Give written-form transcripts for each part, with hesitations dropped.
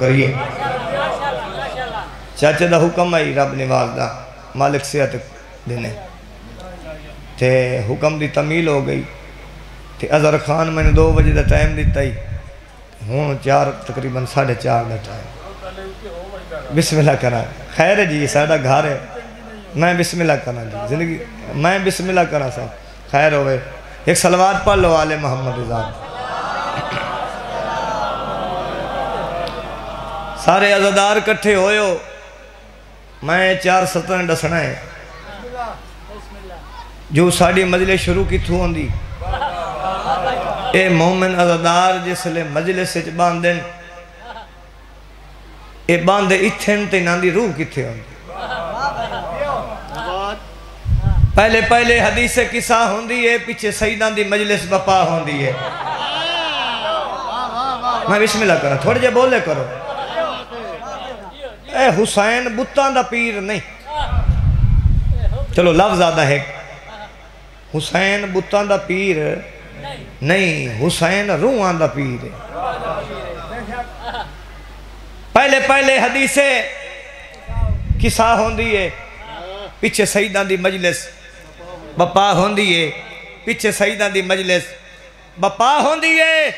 کریے چاچے دا حکم آئی رب نواز دا مالک صحت دینے تے حکم دی تمیل ہو گئی تے اظہر خان میں نے 2 بجے دا ٹائم دیتا ہی ہوں تقریباً 4:30 دا ٹائم بسم اللہ کرنا خیر ہے جی ساڑھا گھر ہے میں بسم اللہ کرنا جی زندگی میں بسم اللہ کرنا سا خیر ہوئے ایک صلوات پڑھ لو آل محمد رضان سارے عزادار کٹھے ہوئے ہو میں 4 سطریں ڈسنا ہے جو ساڑھی مجلس شروع کی تھو ہوں دی اے مومن عزادار جس لئے مجلس سے باندھن اے باندھے اتھن تے ناندی روح کی تھے ہوں دی پہلے حدیث قصہ ہوں دی ہے پیچھے سیدان دی مجلس بپا ہوں دی ہے میں بسم اللہ کرنا تھوڑے جے بولے کرو اے حسین بتان دا پیر نہیں چلو لفظ آدھا ہے حسین بتان دا پیر نہیں حسین روحان دا پیر ہے پہلے حدیث قصہ ہوں دی ہے پیچھے سیدان دی مجلس بپا ہوں دی ہے پیچھے سیدان دی مجلس بپا ہوں دی ہے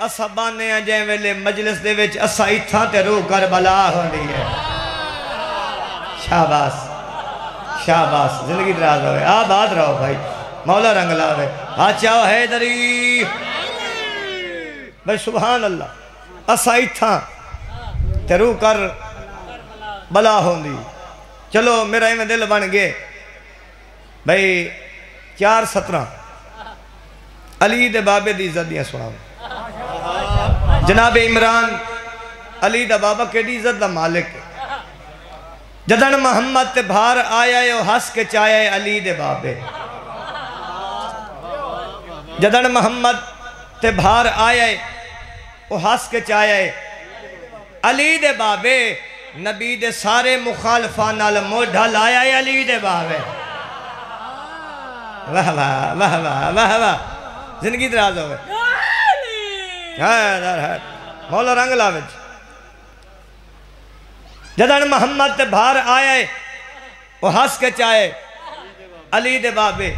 اسا بانے ہیں جائیں ویلے مجلس دے ویچ اسا اتھا تے روح کربلا ہوں دی ہے شہباز زندگی دراز ہوئے آباد رہو بھائی مولا رنگ لاوے آچاو حیدری بھائی سبحان اللہ اسا اتھا تے روح کر بلا ہوں دی چلو میرا ایمیں دل بن گئے بھائی 4 سطرہ علی دے بابے دی عزت دیا سناؤں جناب عمران علی دا بابا کے دی عزت دا مالک جدن محمد تے بھار آیا ہے وہ ہس کے چاہے علی دے بابے جدن محمد تے بھار آیا ہے وہ ہس کے چاہے علی دے بابے نبی دے سارے مخالفان نال موڈھا لایا ہے علی دے بابے واہ واہ واہ واہ واہ واہ زندگی دراز ہوئے مولا رنگ لاوج جدن محمد تے بھار آئے وہ ہس کے چاہے علی دے بابے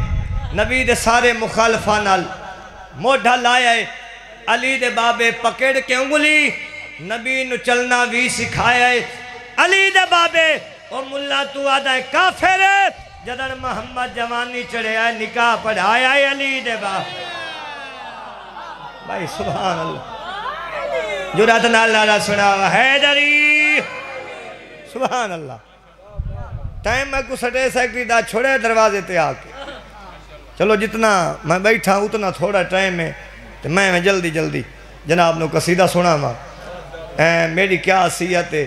نبی دے سارے مخالفان نال موڈھا لایا ہے علی دے بابے پکڑ کے انگلی نبی نو چلنا بھی سکھایا ہے علی دے بابے او ملا تو آدھا ہے کافر ہے جدن محمد جوانی چڑھے آئے نکاح پڑھایا ہے علی دے بابے بھائی سبحان اللہ جرات نال نالا سنا ہوا حیدری سبحان اللہ ٹائم میں کو سٹے سیکٹری دا چھوڑے دروازے تے آکے چلو جتنا میں بیٹھا اتنا تھوڑا ٹائم ہے تو میں جلدی جناب نو قصیدہ سنا ماں میری کیا حیثیت ہے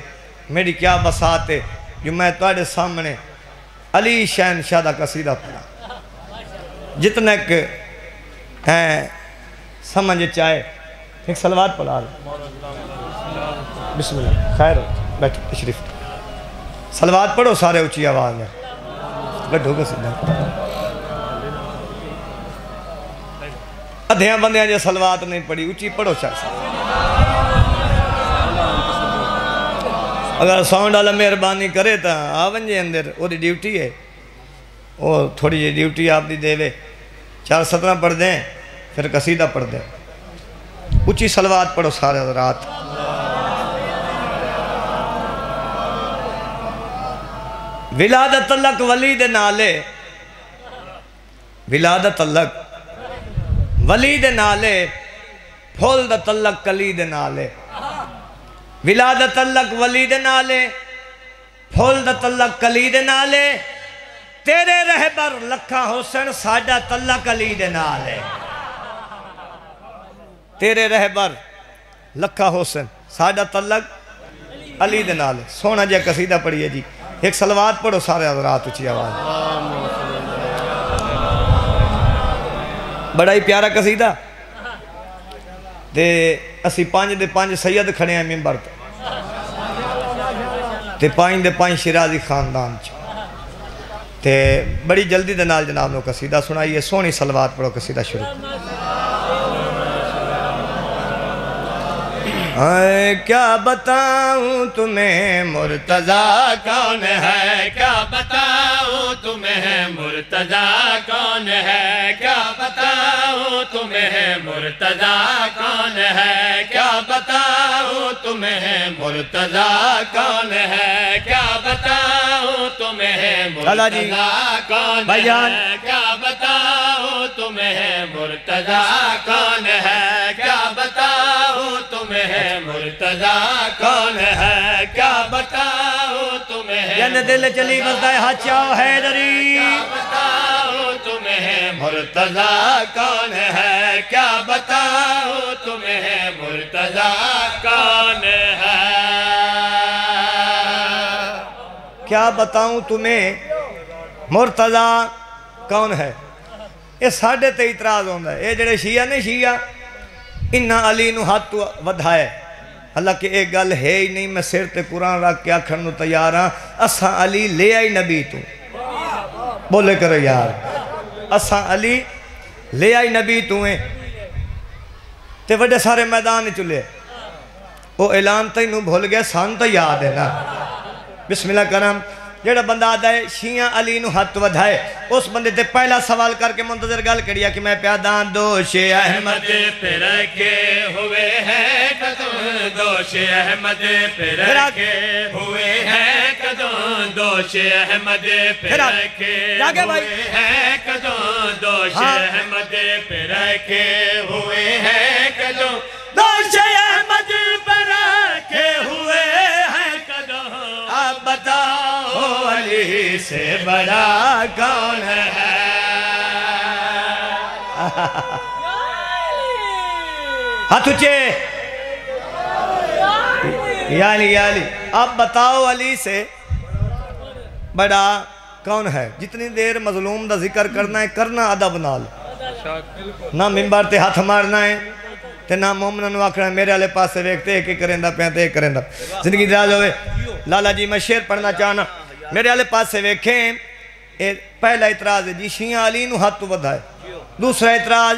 میری کیا بسات ہے جو میں تواڈے سامنے علی شہن شاہ دا قصیدہ پڑھا جتنے کہ سمجھ چاہے ایک صلوات پڑھا لیں بسم اللہ خیر ہو بیٹھو تشریف صلوات پڑھو سارے اچھی آواز میں بیٹھو قصیدہ ادھیاں بندیاں جو صلوات نہیں پڑھی اچھی پڑھو چاہے اگر ساؤنڈ والا مہربانی کرے تا آونجے اندر وہ دی ڈیوٹی ہے وہ تھوڑی جی ڈیوٹی آپ دی دے وے 4 سطرہ پڑھ دیں پھر قصیدہ پڑھ دیں اچھی صلوات پڑھو سارے رات ولادت اللہ ولی دے نالے ولادت اللہ ولی دے نالے پھول دا تلق کلی دے نالے ولادت اللہ ولی دے نالے پھول دا تلق کلی دے نالے تیرے رہبر لکھا حسن ساڑھا تلق کلی دے نالے تیرے رہبر لکھا حسن ساڑھا تلق علی دے نالے سونا جا قصیدہ پڑھئے جی ایک صلوات پڑھو سارے حضرات اچھی آواز بڑا ہی پیارا قصیدہ تے اسی 5 سید کھڑے ہیں ممبر تے 5 شیرازی خاندان تے بڑی جلدی دے نال جناب نو قصیدہ سنائیے سونی صلوات پڑھو قصیدہ شروع کیا بتاؤں تمہیں مرتضیٰ کون ہے، کیا بتاؤں تمہیں مرتضیٰ کون ہے، کیا بتاؤں تمہیں مرتضیٰ کون ہے، کیا بتاؤں تمہیں مرتضیٰ کون ہے، کیا بتاؤں تمہیں مرتضیٰ کون ہے، کیا بتاؤں تمہیں مرتضیٰ کون ہے، کیا بتاؤں تمہیں مرتضیٰ کون ہے، کیا بتاؤں تمہیں دل چلی بستا ہے ہچاؤ حیدری، کیا بتاؤں تمہیں مرتضیٰ کون ہے، کیا بتاؤں تمہیں مرتضیٰ کون ہے، کیا بتاؤں تمہیں مرتضیٰ کون ہے۔ یہ ساڑھے تے اعتراض ہوندہ ہے، یہ جڑے شیعہ نہیں شیعہ انہاں علی نو ہاتھ ودھائے، اللہ کہ ایک گل ہے ہی نہیں، میں سر تے قرآن رکھ کے آکھن نو تیار ہاں، اساں علی لے آئی نبی تو بولے کرو یار، اساں علی لے آئی نبی تو ہیں تے وڈے سارے میدان چلے، وہ اعلان تے نو بھول گیا، سان تو یاد ہے نا۔ بسم اللہ کرم، جڑا بندہ آدھا ہے شیعہ علی نو ہاتھ ودھائے، اس بندے تے پہلا سوال کر کے منتظر گل کڑیا کہ میں پیادان دوش احمد پہ رکھے ہوئے ہیں قدم، دوش احمد پہ رکھے ہوئے ہیں قدم، دوش احمد پہ رکھے ہوئے ہیں قدم، دوش احمد پہ رکھے ہوئے ہیں قدم، دوش احمد پہ رکھے ہوئے ہیں قدم، اب بتاؤ علی سے بڑا کون ہے، ہاتھ اچھے یا علی، اب بتاؤ علی سے بڑا کون ہے۔ جتنی دیر مظلوم دا ذکر کرنا ہے کرنا ادب نال، نہ منبر تے ہاتھ مارنا ہے تے نہ مومنہ نو آکھنا ہے میرے والے پاس سے ویکھتے ایک ایک کریں دا پینتے ایک کریں دا زندگی دراز ہوئے۔ لالا جی میں شعر پڑھنا چاہنا، میرے والے پاس سے ویکھیں، پہلا اعتراض ہے جی شیعہ علی نو ہاتھ ودھائے، دوسرا اعتراض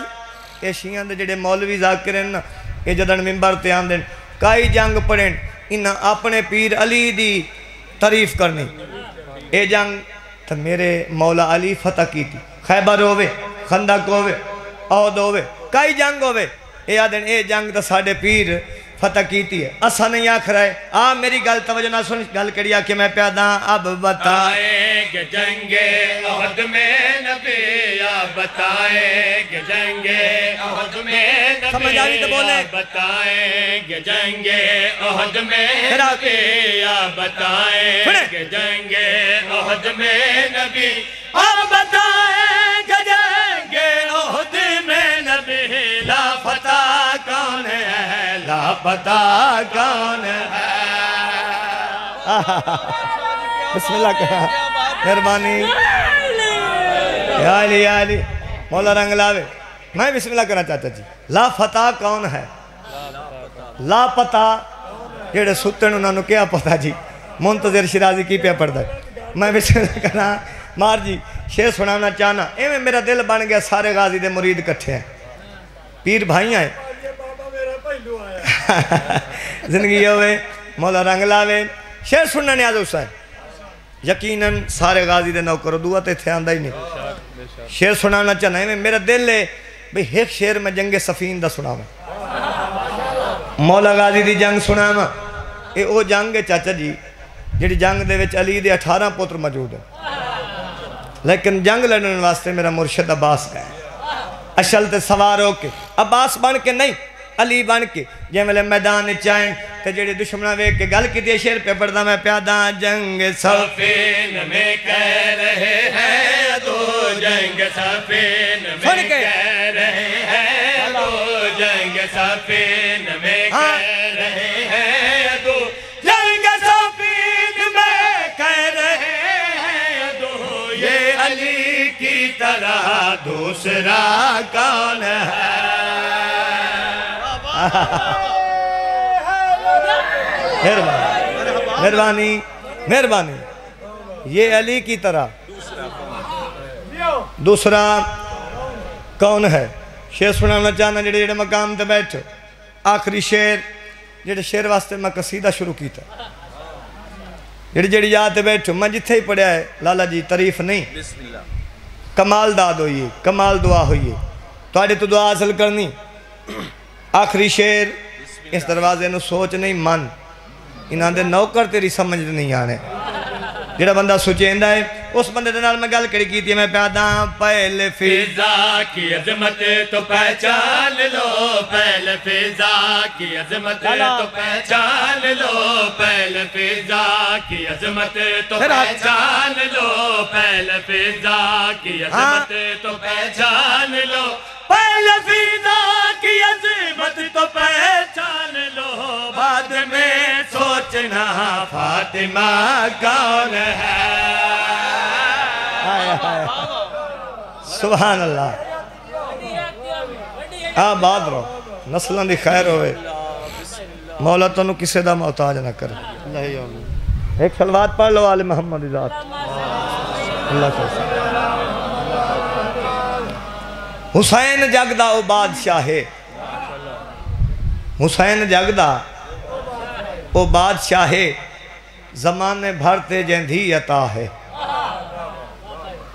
یہ شیعہ دے جڑے مولوی ذاکر ہیں نا، یہ جدن منبر تے آن دیں کائی جنگ پڑھیں انہاں اپنے پیر علی دی تعریف کرنی، اے جنگ تو میرے مولا علی فتح کی تھی، خیبر ہوئے، خندق ہوئے، عہد ہوئے، کئی جنگ ہوئے، اے آدھیں اے جنگ تو ساڑھے پیر فتح کی تھی ہے، اسا نہیں آکھ رہے، میری گل توجہ نہ سن گل کڑیا کہ میں پیاداں اب بتائیں گے جنگ احد میں نبی، بتائیں گے جنگ احد میں نبی، بتائیں گے جنگ احد میں نبی، بتائیں گے جنگ احد میں نبی، بتائیں گے جنگ احد میں نبی، لا فتح کون ہے، لا پتہ کون ہے۔ بسم اللہ کہا مہربانی یا علی مولا رنگ لاوے، میں بسم اللہ کرنا چاہتا جی، لا فتح کون ہے، لا پتہ جیڑے ستن انہوں نے کیا پتہ جی، منتظر شرازی کی پہ پڑھ دے، میں بسم اللہ کرنا مار جی شعر سنانا چاہنا، میں میرا دل بن گیا سارے غازی دے مرید کٹھے ہیں، پیر بھائی ہیں، زندگی ہوئے مولا رنگ لاوے، شعر سننا نیاز اسا ہے، یقیناً سارے غازی دے نوکر دعا تے تھے آندہ ہی نہیں، شعر سنانا چاہنا ہے، میرا دل ہے بھئی ایک شعر میں جنگ صفین دا سناوا، مولا غازی دی جنگ سناوا، اے او جنگ ہے چاچا جی جیڑی جنگ دے وچ علی دے 18 پوتر موجود ہیں، لیکن جنگ لڑنے واسطے میرا مرشد عباس کا ہے، اشل تے سوار ہو کے عباس بن کے نہیں علی بن کے جے ملے میدان چائیں تے جڑے دشمنہ ویک کے گل کی دے شیر پہ پڑھدا میں پیاداں جنگ صفین میں کہہ رہے ہیں دو، جنگ صفین میں کہہ رہے ہیں دو، جنگ صفین میں کہہ رہے ہیں دو، جنگ صفین میں کہہ رہے ہیں دو، یہ علی کی طرح دوسرا کون ہے۔ مہربانی مہربانی، یہ علی کی طرح دوسرا کون ہے۔ شعر سنانا چاہنا جڑے جڑے مقام تے بیٹھو، آخری شعر جڑے شیر واسطے میں قصیدہ شروع کیتا جڑی یاد بیٹھو میں جتھے ہی پڑھیا ہے لالا جی تعریف نہیں کمال داد ہوئی ہے کمال دعا ہوئی ہے تو آڑے تو دعا حاصل کرنی آخری شیر اس دروازے نو سوچ نہیں من انہاں دے نوکر تیری سمجھ نہیں آنے جڑا بندہ سوچیندہ ہے اس بندے دے نال میں گل کری کی تھی میں پیادا پہلے فضا کی عظمت تو پہچان لو پہلے فضا کی عظمت تو پہچان لو پہلے فضا کی عظمت تو پہچان لو پہلے فضا کی عظمت تو پہچان لو پہلے فضا کی عظمت تو پہچان لو بعد میں سوچنا فاطمہ کون ہے سبحان اللہ آباد رہو نسلوں دی خیر ہوئے مولا تنو کسے دا محتاج نہ کرے ایک صلوات پڑھ لو آل محمد ذات اللہ کا حسین جگدہ او بادشاہ ہے حسین جگدہ او بادشاہ ہے زمانے بھرتے جندھی عطا ہے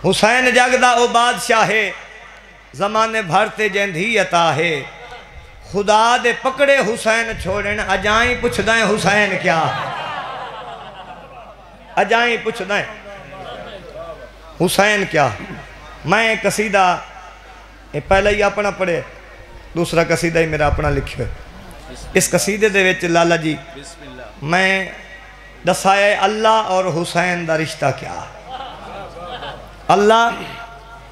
حسین جگدہ او بادشاہ ہے زمانے بھرتے جندھی عطا ہے خدا دے پکڑے حسین چھوڑن اجائیں پوچھ دائیں حسین کیا اجائیں پوچھ دائیں حسین کیا میں قصیدہ پہلے ہی اپنا پڑھے دوسرا قصیدہ ہی میرا اپنا لکھے اس قصیدے دے وچ لالا جی میں دسائے اللہ اور حسین دا رشتہ کیا اللہ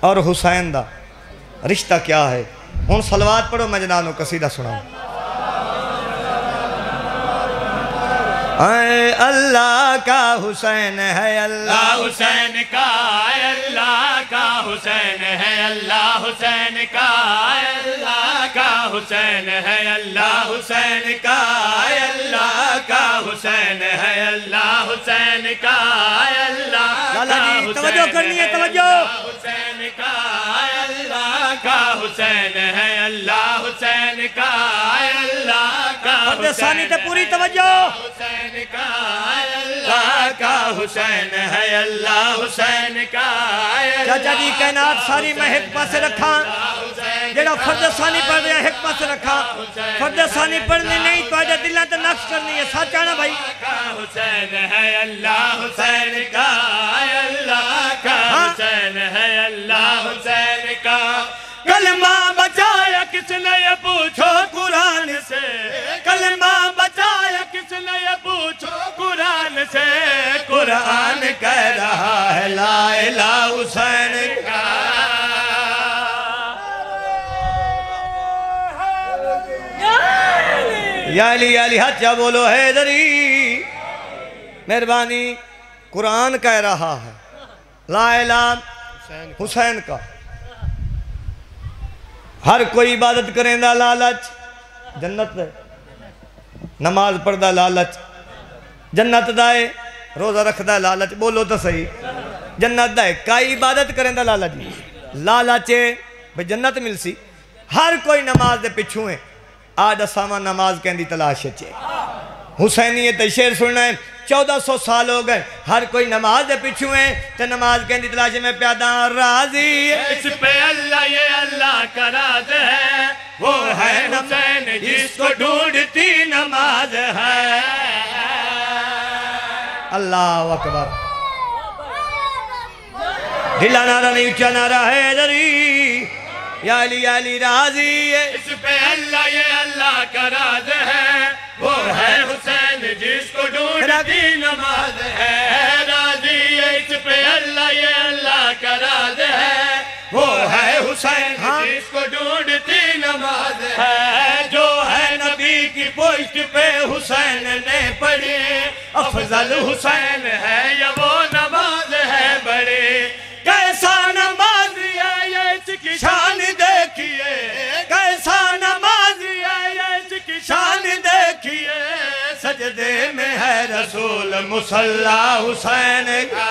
اور حسین دا رشتہ کیا ہے ہن صلوات پڑھو میں جنانو قصیدہ سناؤں اے اللہ کا حسین ہے اللہ حسین کا اللہ کا حسین ہے اللہ حسین کا اللہ کا حسین ہے اللہ حسین کا اللہ کا حسین ہے اللہ حسین کا اللہ جی توجہ کرنی ہے توجہ حسین کا اللہ کا حسین ہے اللہ حسین کا اللہ کا فرد ثانی تے پوری توجہ حسین کا اللہ کا حسین ہے اللہ حسین کا چاچا جی کائنات ساری میں ایک پاسے رکھا جڑا فرد ثانی پڑھ رہا ہے ایک پاسے رکھا فرد ثانی پڑھنی نہیں تو آجا دلہ تے نقش کرنی ہے ساتھ چاہنا بھائی حسین ہے اللہ حسین کا اللہ کا حسین ہے اللہ حسین کا کلمہ بچایا کس نے یہ پوچھو قرآن سے کلمہ بچایا کس نے یہ پوچھو قرآن سے قرآن کہہ رہا ہے لا الہ حسین کا یا علی حجہ بولو حیدری مہربانی قرآن کہہ رہا ہے لا الہ حسین کا ہر کوئی عبادت کریں دا لالچ جنت دے نماز پڑھ دا لالچ جنت دائے روزہ رکھ دا لالچ بولو تو صحیح جنت دائے کائی عبادت کریں دا لالچ لالچے بھئی جنت مل سی ہر کوئی نماز دے پچھوں ہے آج اسامہ نماز کہیں دی تلاش ہے حسینیت شیر سننا ہے 1400 سال ہو گئے ہر کوئی نماز دے پچھوں ہے تو نماز کہیں دی تلاش میں پیادہ راضی اس پہ اللہ یہ اللہ کا راز ہے وہ ہے حسین جس کو ڈھونڈتی نماز ہے اللہ اکبر ڈھلا نعرہ نہیں اچھا نعرہ ہے دری یا علی راضی اس پہ اللہ یہ اللہ کا راز ہے وہ ہے حسین جس کو ڈھونڈتی نماز ہے راضی اس پہ اللہ یہ اللہ کا راز ہے وہ ہے حسین جس کو ڈھونڈتی نماز ہے جو ہے نبی کی پشت پہ حسین نے پڑھی افضل حسین ہے یا وہ نماز ہے بڑی کیسا نمازی ہے یہ اس کی شان دیکھیے کیسا نمازی ہے یہ اس کی شان دیکھیے سجدے میں ہے رسول مصلی حسین کا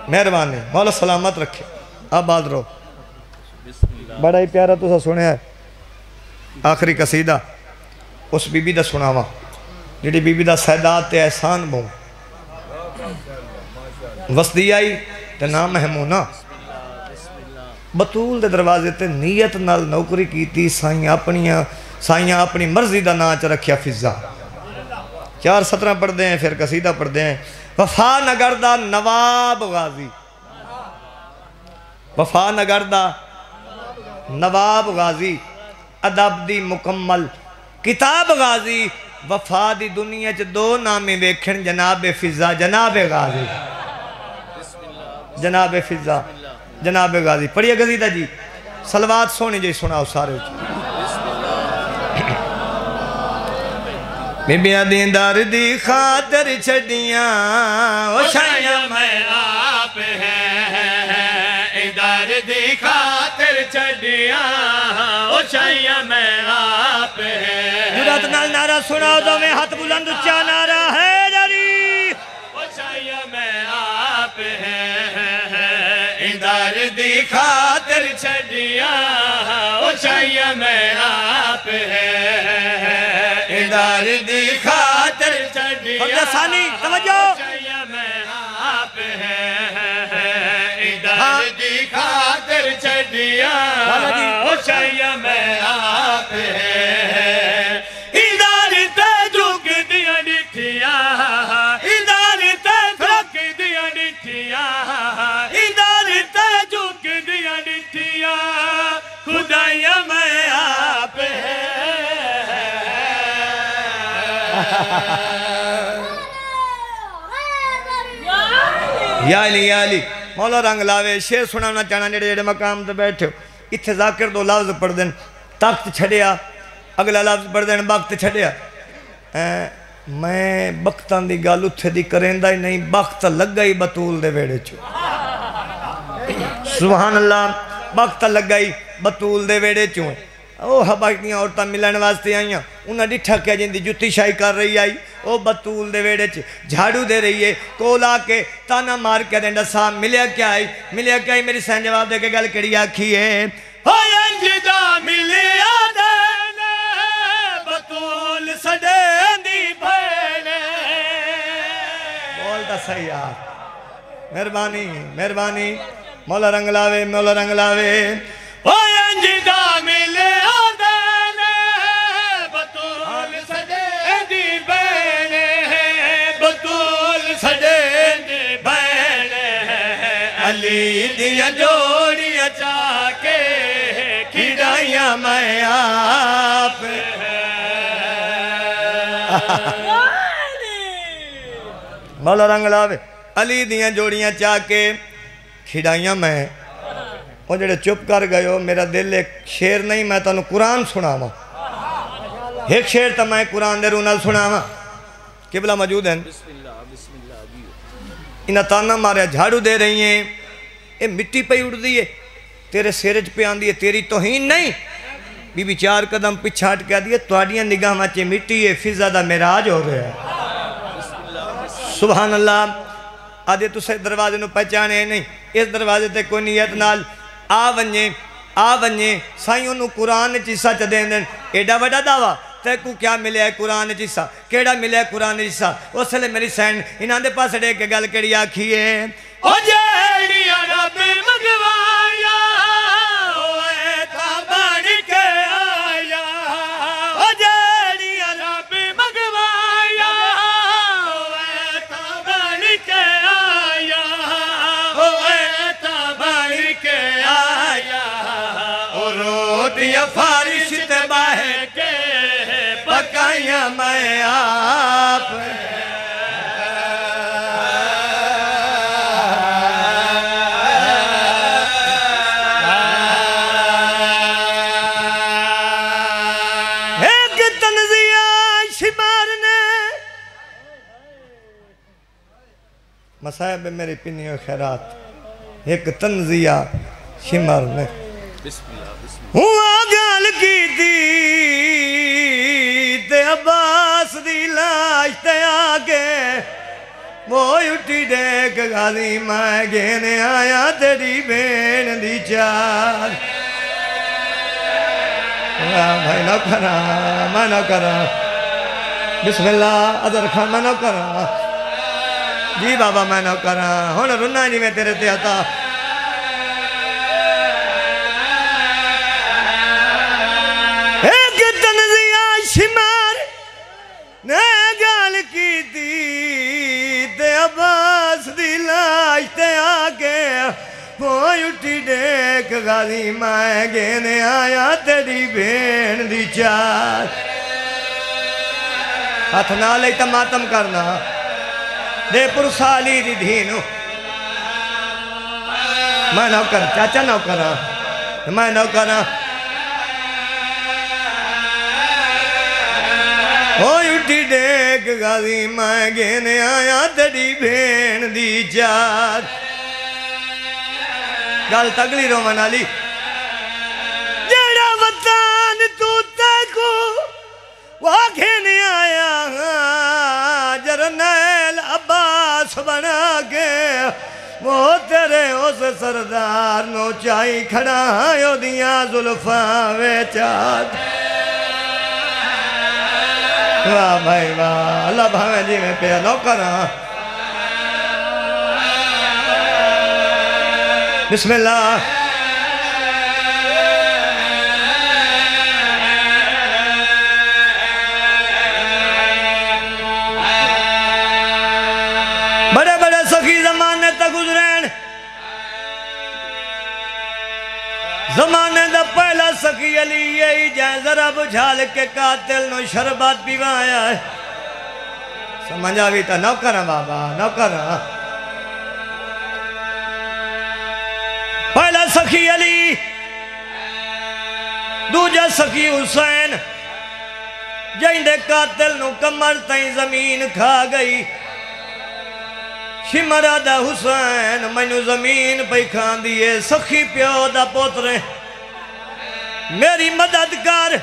مہربانی مولا سلامت رکھے آباد رہو بڑا ہی پیارا تو سنے ہے آخری قصیدہ اس بی بی دا سناوا جڑی بی بی دا سیدات تے احسان بہوں وسدی آئی تے نام محمونہ بطول دے دروازے تے نیت نال نوکری کی تھی سائیاں اپنی مرضی دا ناچ رکھیا فضا 4 17 پڑھ دیں پھر قصیدہ پڑھ دیں وفا نگردہ نواب غازی وفا نگردہ نواب غازی ادب دی مکمل کتاب غازی وفا دی دنیا چ 2 نامی ویکھن جناب فضا جناب غازی جناب فضا جناب غازی پڑھئے قصیدہ جی صلوات سونی جی سناؤ سارے بیبیاں دین دار دی خاطر چھڑیاں او شایاں میں آپ ہیں دار دی خاطر چھڑیاں او شایاں میں آپ ہیں جرات نال نعرہ سناؤ دو میں ہاتھ بلند اچھا نعرہ ہے جاری او شایاں میں آپ ہیں دار دی خاطر چھڑیاں او شایاں میں آپ ہیں دار دی خاطر چھڑیاں حمد ثانی توجہ شایاں میں آپ ہیں دار دی خاطر چھڑیاں او شایاں میں آپ ہیں ادار تے جھک دیاں ڈٹھیاں ادار تے جھک دیاں ڈٹھیاں ادار تے جھک دیاں ڈٹھیاں خدایاں میں آپ ہیں یا علی مولا رنگ لاوے شیر سنانا چاہنا جڑے جڑے مقام تے بیٹھے ہو اتھے ذاکر 2 لفظ پڑھ دیں تخت چھڑیا اگلا لفظ پڑھ دیں وقت چھڑیا میں بختان دی گال اتھے دی کریندہ ہی نہیں بخت لگ گئی بطول دے ویڑے چھو سبحان اللہ بخت لگ گئی بطول دے ویڑے چھو او حباقیاں عورتاں ملن واسطے آئیاں انہاں ڈٹھا کیا جن دی جتی شاہی کر رہی آئی او بطول دے ویڑے چھ جھاڑو دے رہی ہے کولا کے تانا مار کے دیں ڈسا ملیا کیا آئی میری سین جواب دے کے گل کڑی آکھی ہے ہوئے انجدہ ملیا دینے بطول سڈین دی بھینے بولتا صحیح یار مہربانی مولا رنگ لاوے ہوئے انجدہ ملیا دینے بطول سڈین دی بھینے بطول سڈین دی بھینے علی دیا جوڑیاں چاہ کے کھڑائیاں میں آپ مولا رنگ لاوے علی دیاں جوڑیاں چاہ کے کھڑائیاں میں وہ جڑے چپ کر گئے ہو میرا دل ایک شیر نہیں میں تانوں قرآن سناواں ایک شیر تا میں قرآن دے رونال سناواں قبلہ موجود ہیں انہاں تانا ماریا جھاڑو دے رہی ہیں اے مٹی پہ اڑ دیئے تیرے سیرج پہ آن دیئے تیری توہین نہیں بی بی 4 قدم پچھاٹ کیا دیئے توڑیاں نگاہ مچے مٹی ہے فضا دا معراج ہو رہا ہے سبحان اللہ آدھے تو سے دروازے نو پہچانے نہیں اس دروازے تے کوئی نیت نال آ ونجے سائیوں نو قرآن چیسا چا دیں دیں ایڈا وڈا دعویٰ تے کو کیا ملے ہے قرآن چیسا کیڑا ملے ہے قرآن چیسا اس لئے میری سین انہاں دے پاس ڈے کے گل کڑی آکھی ہے او جیڑیا رب مگوایا اوے تا بڑھ کے آیا او جیڑیا رب مگوایا اوے تا بڑھ کے آیا اوے تا بڑھ کے آیا او روٹیاں فارش تے باہر کے پکائیاں میں آپ مسائب میری پنی و خیرات ایک تنزیہ شمر نے ہوا گال کی دی تے عباس دی لاش تے آگے وہ اٹھی دیکھ غازی میں گھینے آیا تیری بین دی چار بھائی نوکر میں نوکر بسم اللہ ادر خان میں نوکر جی بابا میں نوکر ہون رنا جی میں تیرے تے آتا ایک تنزیہ شمار نے گال کی تھی تے عباس دی لاش تے آگے پوئی اٹھی دیکھ غازی مائیں گینے آیا تیری بین دی چار ہاتھ نہ لئی تا ماتم کرنا دے پرسالی دی دھینو میں نوکر چاچا نوکر میں نوکر ہوئی اٹھی دیکھ غازی مائیں گینے آیا تیری بین دی چار گل تگلی رو منالی جیڑا وطن تو تیکو واکھنے آیا جرنیل عباس بنا کے وہ تیرے اس سردار نو چاہی کھڑا یو دیاں ظلفاں ویچات واہ بھائی واہ اللہ بھاویں جی میں پہ نوکر بسم اللہ بڑے بڑے سخی زمانے تک گزرین زمانے دا پہلا سخی علی یہی جائیں ذرا بجھال کے قاتل نو شربات پیوایا ہے سمجھا بھی تا نوکر بابا نوکر پہلا سخی علی دوجہ سخی حسین جائیں دے قاتل نو کمر تائیں زمین کھا گئی شمرہ دا حسین مینو زمین پہ کھان دیئے سخی پیو دا پوترے میری مدد کر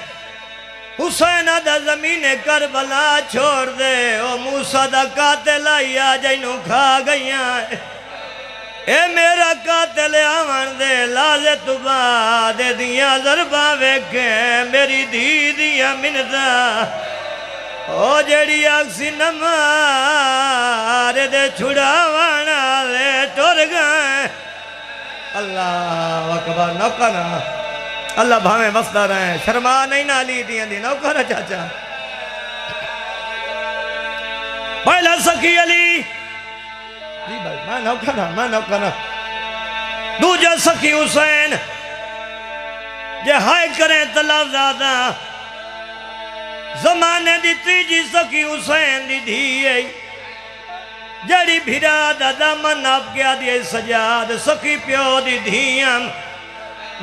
حسین دا زمین کربلا چھوڑ دے او موسیٰ دا قاتل آیا جائنو کھا گئیاں اے میرا قاتل آمن دے لازے تبا دے دیاں ضرباں ویکھیں میری دی دیاں منتا او جیڑی آکسی نمارے دے چھڑاوانا لے ٹور گئے اللہ اکبر نوکر اللہ بھاویں وسدہ رہے شرما نہیں نالی دیاں دی نوکر چاچا پہلا سخی علی جی بھائی میں نوکر دوجہ سخی حسین جے ہائے کریں تلاف زیادہ زمانے دی تیجی سخی حسین دی دھیئی جڑی بھیرا دا دامن آپ کیا دیئے سجاد سخی پیو دی دھیاں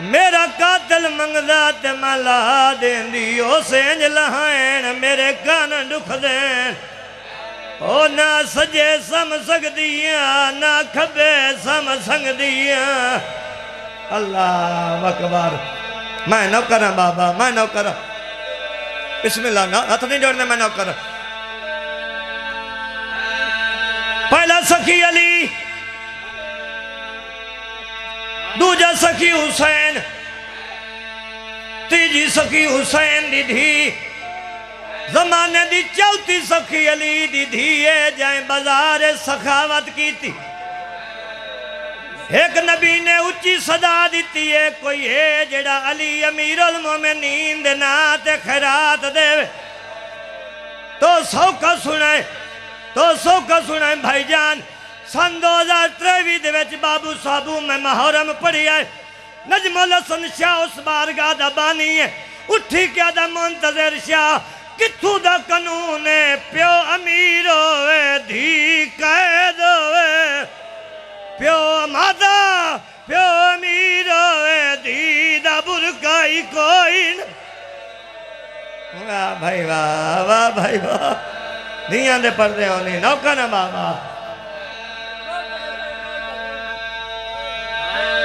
میرا قاتل منگدات مالا دین دی او سینج لہائن میرے کان دکھ دین او نہ سجے سم سگ دیاں نہ کھبے سم سنگ دیاں اللہ اکبر میں نوکر بابا میں نوکر بسم اللہ ہاتھ نہیں جوڑنے میں نوکر پہلا سخی علی دوجہ سخی حسین تیجی سخی حسین دی دھی زمانے دی چوتھی سخی علی دی دھیے جائیں بازار سخاوت کی تھی ایک نبی نے اچھی صدا دیتی ہے کوئی ہے جڑا علی امیر المومنین دے نات خیرات دے تو سو کا سنائیں بھائی جان سن 2023 دے وچ بابو صابو میں محرم پڑھی ہے نجم الحسن شاہ اس بارگاہ دا بانی ہے اٹھی کیا دا منتظر شاہ کتھو دا قانون ہے پیو امیر ہوئے دھی قید ہوئے پیو مادا پیو امیر ہوئے دھی دا برکائی کوئی واہ بھائی واہ بھائی واہ دھیاں دے پردے ہونے نوکا نا بابا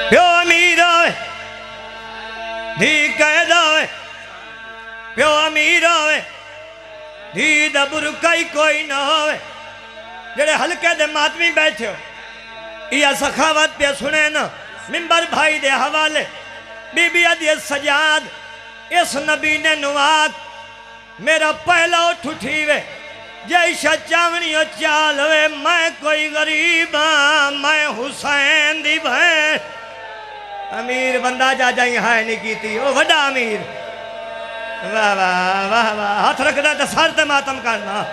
پیو امیر ہوئے دھی قید ہوئے پیو امیر ہوئے دھی دا برکائی کوئی نہ ہوئے جڑے حلقے دے ماتمی بیٹھے ہو یہ سخاوت پہ سنے نا ممبر بھائی دے حوالے بی بی عدیت سجاد اس نبی نے نواک میرا پہلا اٹھ اٹھی وے جیشا چاونی و چال وے میں کوئی غریب ہاں میں حسین دی بھین امیر بندہ جا جائیں ہائے نہیں کی تھی او وڈا امیر واہ واہ واہ واہ ہاتھ رکھنا تو سر تے ماتم کرنا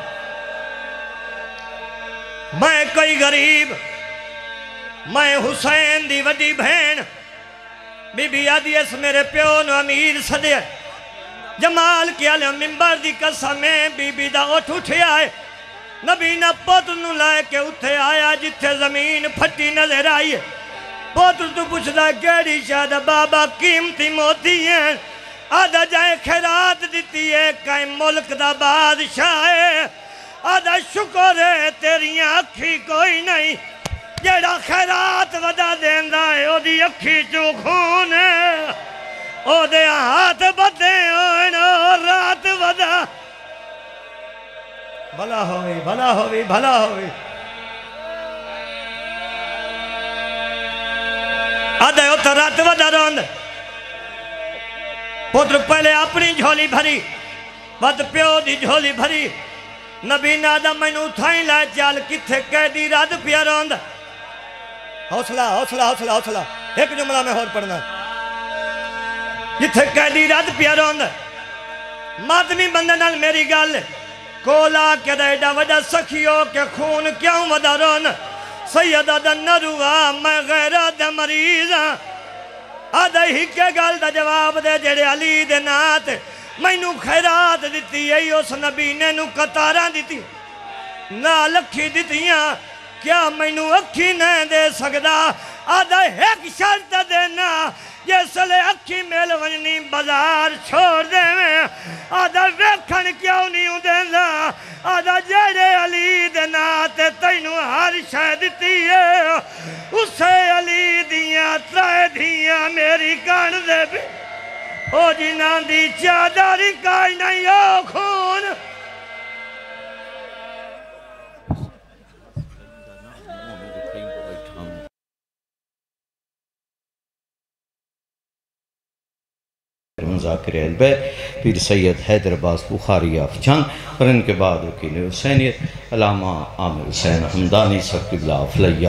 میں کوئی غریب میں حسین دی وڈی بھین بی بی آدھی اس میرے پیو نو امیر صدیہ جمال کیا لے ممبر دی قسمیں بی بی دا اٹھ اٹھے آئے نبی نہ پوتر نو لائے کے اتھے آیا جتھے زمین پھٹی نظر آئی پوتر تو پوچھتا کیڑی شاید بابا قیمتی موتی ہیں آدھا جائے خیرات دیتی ہے کائیں ملک دا بادشاہ ہے آدھا شکر ہے تیری آنکھی کوئی نہیں جیڑا خیرات ودا دیندہ ہے او دی اکھی چو خون ہے او دے ہاتھ بدے ہوئے رات ودا بھلا ہوئی بھلا ہوئی بھلا ہوئی آدھے ہوتا رات ودا روند پتر پہلے اپنی جھولی بھری بد پیو دی جھولی بھری نبی نادہ میں نو تھائیں لائے چال کتھے قیدی رات پیا روند حوصلہ حوصلہ حوصلہ حوصلہ ایک جملہ میں اور پڑھنا جتھے قیدی رات پیا روند مادمی بندنال میری گل کولا کے دیڑا وجہ سکھیو کے خون کیوں ودا روند سیدہ دا نروا میں غیرت مریضاں آدھا ہی کے گل دا جواب دے جڑے علی دے نات میں نو خیرات دیتی ہے اس نبی نے نو قطاراں دیتی نہ لکھی دیتیاں کیا میں نو اکھی نہیں دے سکدا آدھا ایک شرط دینا جیسے اکھی میل ونجنی بازار چھوڑ دے میں آدھا ویکھن کیوں نہیں دینا آدھا جڑے علی دنات تینو ہر شے دیتی ہے اسے علی دیاں ترائے دیاں میری کان دے بھی او جنان دی چادری کائی نہیں او خون مذاکر اہل بیت پیر سید حیدر عباس بخاری افجان اور ان کے بعد وکیل حسینیت علامہ عامر حسین حمدانی صاحب قبلہ فلیہ